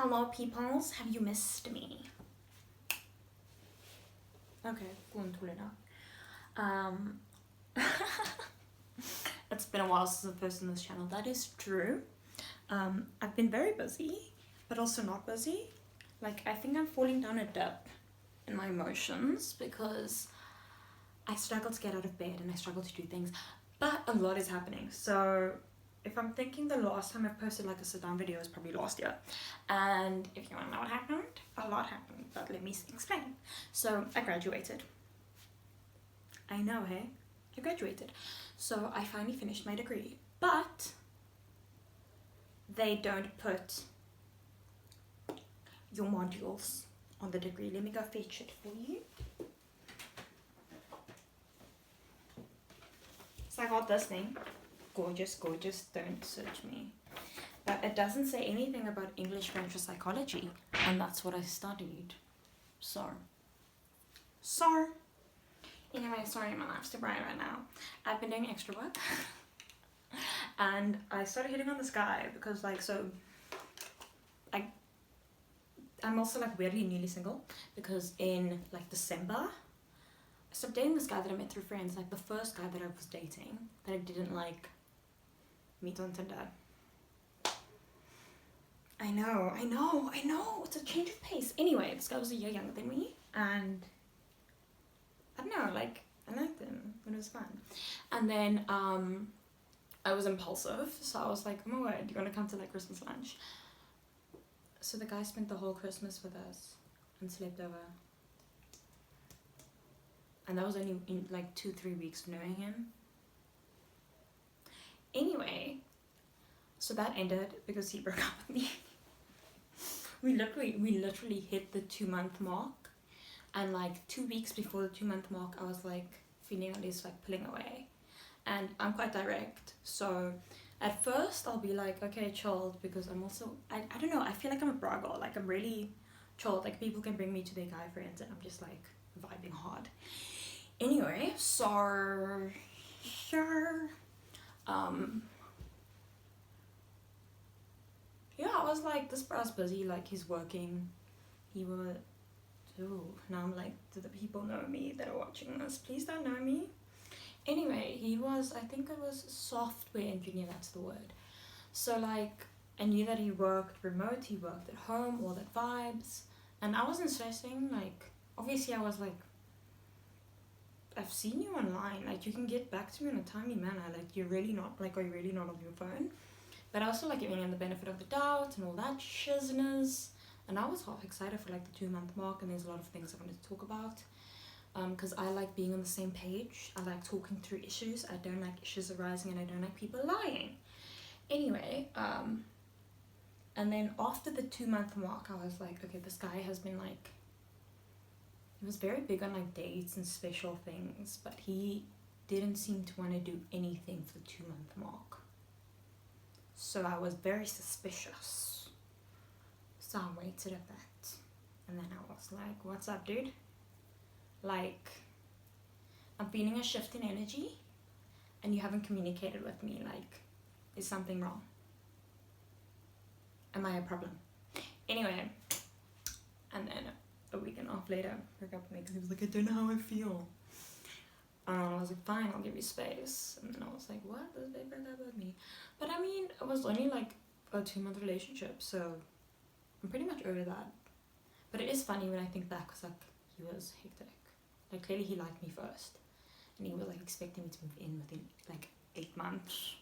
Hello peoples, have you missed me? Okay, go on to it now. It's been a while since I've posted on this channel, that is true. I've been very busy, but also not busy. Like, I think I'm falling down a dip in my emotions because I struggle to get out of bed and I struggle to do things, but a lot is happening. So if I'm thinking the last time I've posted like a sit down video is probably last year, and if you want to know what happened, a lot happened, but let me explain. So I graduated. I know, hey? I graduated. So I finally finished my degree, but they don't put your modules on the degree. Let me go fetch it for you. So I got this thing. Gorgeous, gorgeous, don't search me. But it doesn't say anything about English, French, or psychology, and that's what I studied. So. Anyway, sorry, my life's too bright right now. I've been doing extra work. And I started hitting on this guy because, like, so I'm also like weirdly newly single because in like December I stopped dating this guy that I met through friends, like the first guy that I was dating that I didn't like meet on Tinder. I know, it's a change of pace. Anyway, this guy was a year younger than me, and I don't know, like, I liked him, it was fun. And then I was impulsive, so I was like, oh my word, do you want to come to like Christmas lunch? So the guy spent the whole Christmas with us and slept over. And that was only in like 2-3 weeks of knowing him. Anyway, so that ended because he broke up with me. we literally hit the 2-month mark, and like 2 weeks before the 2-month mark I was like feeling at least like pulling away. And I'm quite direct, so at first I'll be like, okay, chilled, because I'm also, I don't know, I feel like I'm a bragger, like I'm really chilled, like people can bring me to their guy friends and I'm just like vibing hard. Anyway, so sure, yeah, I was like, this bruh's busy, like he's working, he would, ooh, now I'm like, do the people know me that are watching this? Please don't know me. Anyway, he was, I think it was software engineer, that's the word. So like, I knew that he worked remote, he worked at home, all that vibes, and I wasn't stressing, like, obviously I was like, I've seen you online, like you can get back to me in a timely manner, like you're really not, like, are you really not on your phone? But I also like giving him the benefit of the doubt and all that shizness, and I was half excited for like the 2-month mark, and there's a lot of things I wanted to talk about. Because I like being on the same page, I like talking through issues, I don't like issues arising, and I don't like people lying. Anyway, and then after the 2-month mark, I was like, okay, this guy has been like, he was very big on like dates and special things, but he didn't seem to want to do anything for the 2-month mark. So I was very suspicious. So I waited a bit, and then I was like, what's up, dude? Like, I'm feeling a shift in energy and you haven't communicated with me, like, is something wrong? Am I a problem? Anyway, and then a week and a half later, broke up with me because he was like, I don't know how I feel. And I was like, fine, I'll give you space. And then I was like, what? Does they break up with me? But I mean, it was only like a 2-month relationship, so I'm pretty much over that. But it is funny when I think back, because like, he was hectic. Like, clearly he liked me first, and he was like expecting me to move in within like 8 months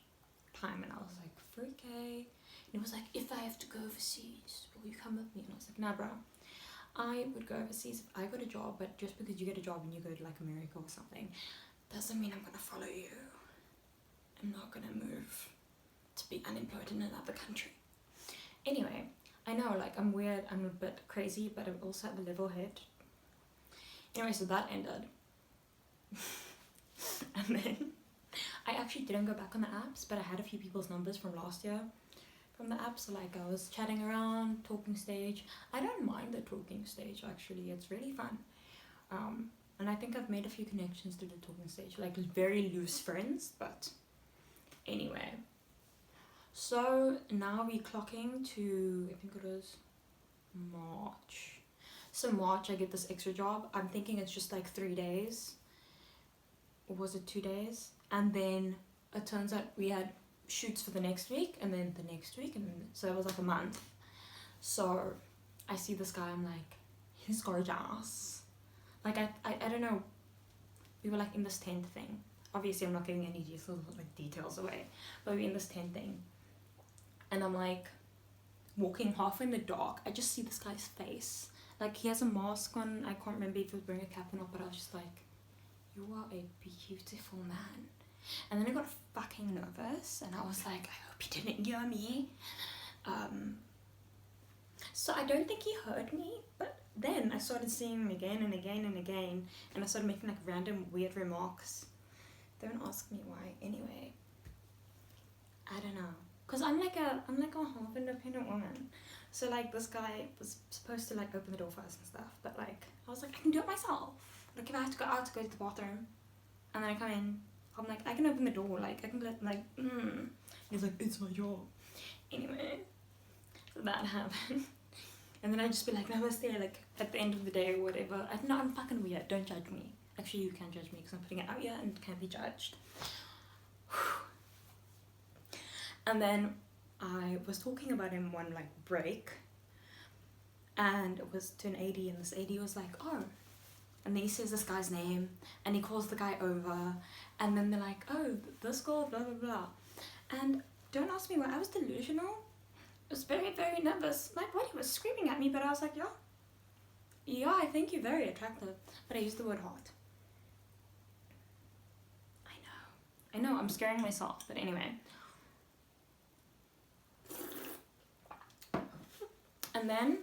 time, and I was like, okay. And he was like, if I have to go overseas, will you come with me? And I was like, nah, bro, I would go overseas if I got a job, but just because you get a job and you go to like America or something doesn't mean I'm gonna follow you. I'm not gonna move to be unemployed in another country. Anyway, I know, like, I'm weird, I'm a bit crazy, but I'm also at the level head. Anyway, so that ended. And then I actually didn't go back on the apps, but I had a few people's numbers from last year from the app. So like, I was chatting around, talking stage. I don't mind the talking stage, actually, it's really fun. And I think I've made a few connections to the talking stage, like very loose friends, but anyway. So now we're clocking to, I think it was March. So March, I get this extra job. I'm thinking it's just like 3 days. Or was it 2 days? And then it turns out we had shoots for the next week, and then the next week, and then, so it was like a month. So I see this guy, I'm like, he's gorgeous. Like, I don't know, we were like in this tent thing. Obviously I'm not giving any details away, but we're in this tent thing. And I'm like, walking half in the dark, I just see this guy's face. Like, he has a mask on, I can't remember if he was wearing a cap or not, but I was just like, you are a beautiful man. And then I got fucking nervous, and I was like, I hope he didn't hear me. So I don't think he heard me, but then I started seeing him again and again and again, and I started making like random weird remarks. Don't ask me why. Anyway, I don't know, cause I'm like a half independent woman. So like this guy was supposed to like open the door for us and stuff, but like I was like, I can do it myself. Like if I have to go out to go to the bathroom, and then I come in, I'm like, I can open the door. Like I can like. He's like, it's my job. Anyway, so that happened. And then I just be like, namaste, like at the end of the day or whatever. I know I'm fucking weird. Don't judge me. Actually, you can judge me because I'm putting it out here and can't be judged. And then I was talking about him one like break, and it was to an AD, and this AD was like, oh, and then he says this guy's name, and he calls the guy over, and then they're like, oh, this girl, blah blah blah. And don't ask me why, I was delusional. I was very, very nervous. My body was screaming at me, but I was like, yeah, I think you're very attractive. But I used the word hot. I know, I'm scaring myself, but anyway. And then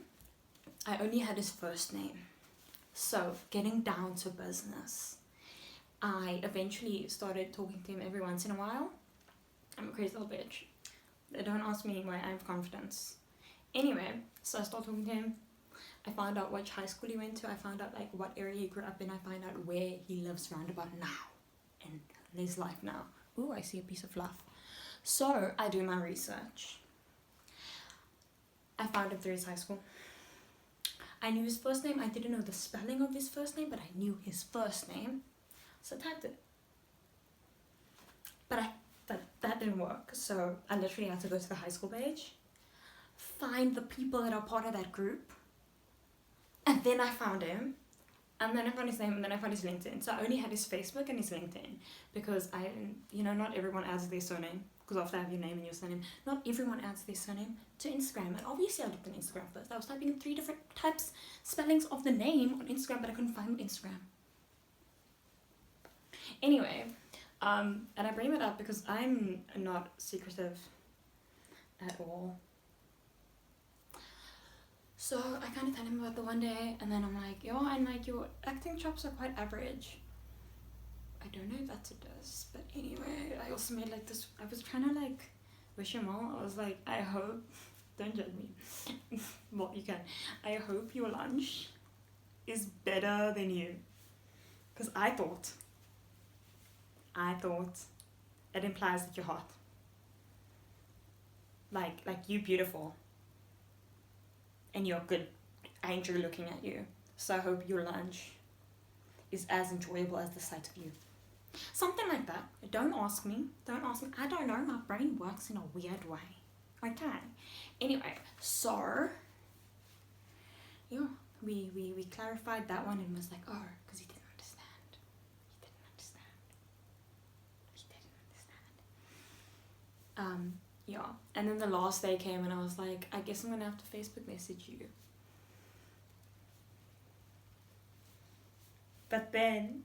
I only had his first name. So getting down to business, I eventually started talking to him every once in a while. I'm a crazy little bitch. Don't ask me why I have confidence. Anyway, so I started talking to him. I found out which high school he went to. I found out like what area he grew up in. I find out where he lives round about now in his life now. Ooh, I see a piece of fluff. So I do my research. I found him through his high school. I knew his first name. I didn't know the spelling of his first name, but I knew his first name. So I typed it. But that didn't work. So I literally had to go to the high school page, find the people that are part of that group, and then I found him. And then I found his name, and then I found his LinkedIn. So I only had his Facebook and his LinkedIn, because not everyone adds their surname, because after I have your name and your surname, not everyone adds their surname to Instagram. And obviously I looked on Instagram first. I was typing in 3 different spellings of the name on Instagram, but I couldn't find on Instagram. Anyway, and I bring it up because I'm not secretive at all. So I kind of tell him about the one day, and then I'm like, yo, and like your acting chops are quite average. I don't know if that's it does, but anyway, I also made like this, I was trying to like wish him all. I was like, I hope, don't judge me, well you can, I hope your lunch is better than you, because I thought it implies that you're hot, like you beautiful, and you're good. I enjoy looking at you, so I hope your lunch is as enjoyable as the sight of you. Something like that. Don't ask me. I don't know. My brain works in a weird way. Okay. Anyway, so yeah, we clarified that one and was like, oh, because he didn't understand. Yeah. And then the last day came, and I was like, I guess I'm gonna have to Facebook message you. But then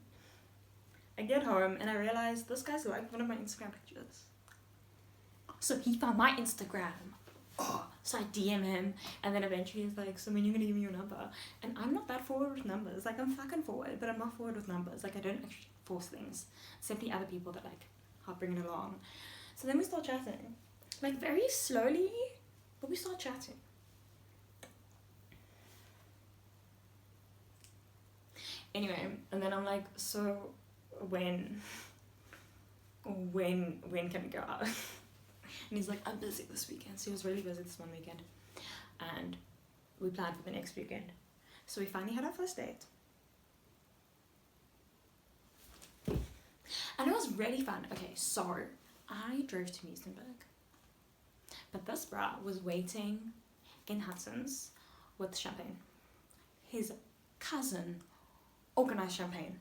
I get home and I realized this guy's liked one of my Instagram pictures. So he found my Instagram. Oh, so I DM him, and then eventually he's like, so when you're gonna give me your number? And I'm not that forward with numbers. Like, I'm fucking forward, but I'm not forward with numbers. Like, I don't actually force things. Simply other people that like help bring it along. So then we start chatting. Like, very slowly, but we start chatting. Anyway, and then I'm like, so when can we go out? And he's like, I'm busy this weekend. So he was really busy this one weekend. And we planned for the next weekend. So we finally had our first date. And it was really fun. Okay, so I drove to Muizenberg. But this bra was waiting in Hudson's with champagne. His cousin organized champagne.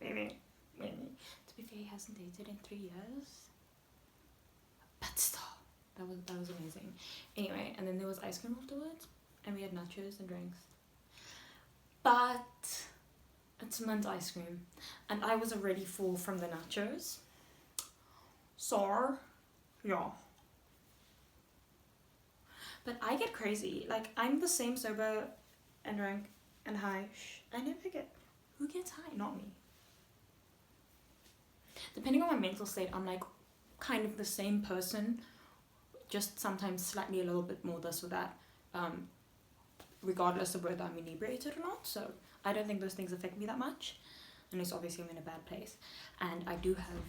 Maybe. To be fair, he hasn't dated in 3 years. But still, that was amazing. Anyway, and then there was ice cream afterwards, and we had nachos and drinks. But it's mint ice cream, and I was already full from the nachos. So, yeah. But I get crazy. Like, I'm the same sober and drunk and high. I never get. Who gets high? Not me. Depending on my mental state, I'm like kind of the same person, just sometimes slightly a little bit more this or that, regardless of whether I'm inebriated or not. So I don't think those things affect me that much, unless obviously I'm in a bad place. And I do have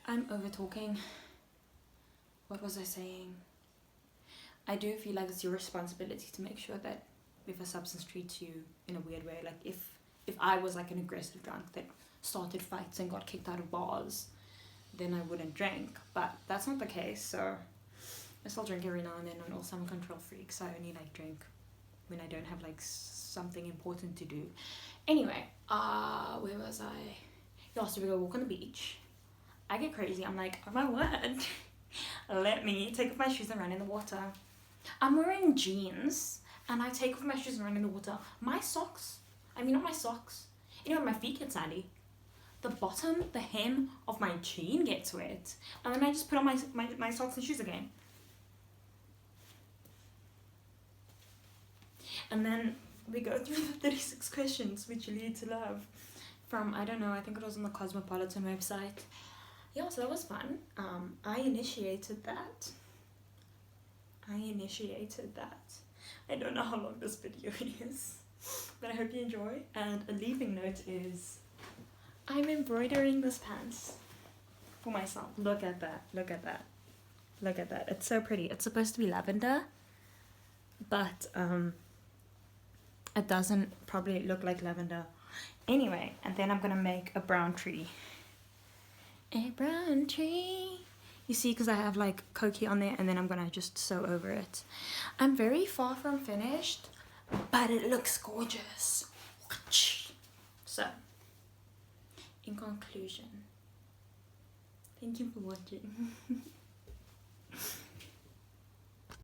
I'm over talking. What was I saying? I do feel like it's your responsibility to make sure that if a substance treats you in a weird way, like if I was like an aggressive drunk that started fights and got kicked out of bars, then I wouldn't drink. But that's not the case, so I still drink every now and then, and also I'm a control freak, so I only like drink when I don't have like something important to do. Anyway, where was I? Yeah, so we go walk on the beach. I get crazy. I'm like, oh my word, let me take off my shoes and run in the water. I'm wearing jeans and I take off my shoes and run in the water. My socks, not my socks, my feet get sandy. The bottom, the hem of my jean gets wet, and then I just put on my socks and shoes again. And then we go through the 36 questions which lead to love from, I don't know, I think it was on the Cosmopolitan website. Yeah, so that was fun. I initiated that. I don't know how long this video is, but I hope you enjoy. And a leaving note is, I'm embroidering this pants for myself. Look at that. It's so pretty. It's supposed to be lavender, but it doesn't probably look like lavender. Anyway, and then I'm gonna make a brown tree. A brown tree. You see, because I have like Koki on there, and then I'm gonna just sew over it. I'm very far from finished, but it looks gorgeous. So, in conclusion, thank you for watching.